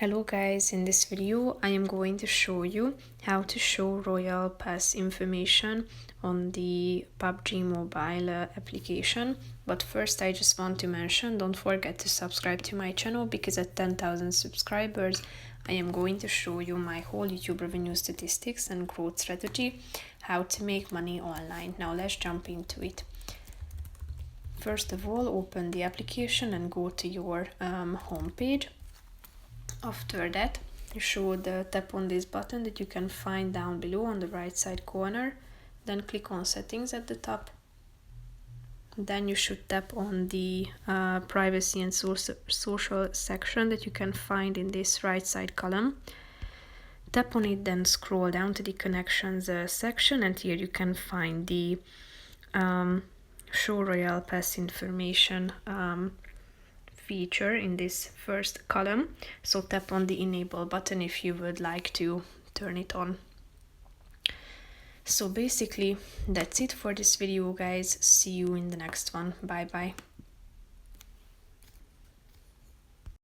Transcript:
Hello guys, in this video I am going to show you how to show Royal Pass information on the PUBG Mobile application. But first I just want to mention, don't forget to subscribe to my channel because at 10,000 subscribers I am going to show you my whole YouTube revenue statistics and growth strategy, how to make money online. Now let's jump into it. First of all, open the application and go to your home page. After that, you should tap on this button that you can find down below on the right side corner. Then click on settings at the top. Then you should tap on the privacy and social section that you can find in this right side column. Tap on it, then scroll down to the connections section, and here you can find the show Royal Pass information feature in this first column. So tap on the enable button if you would like to turn it on. So basically that's it for this video guys. See you in the next one. Bye bye.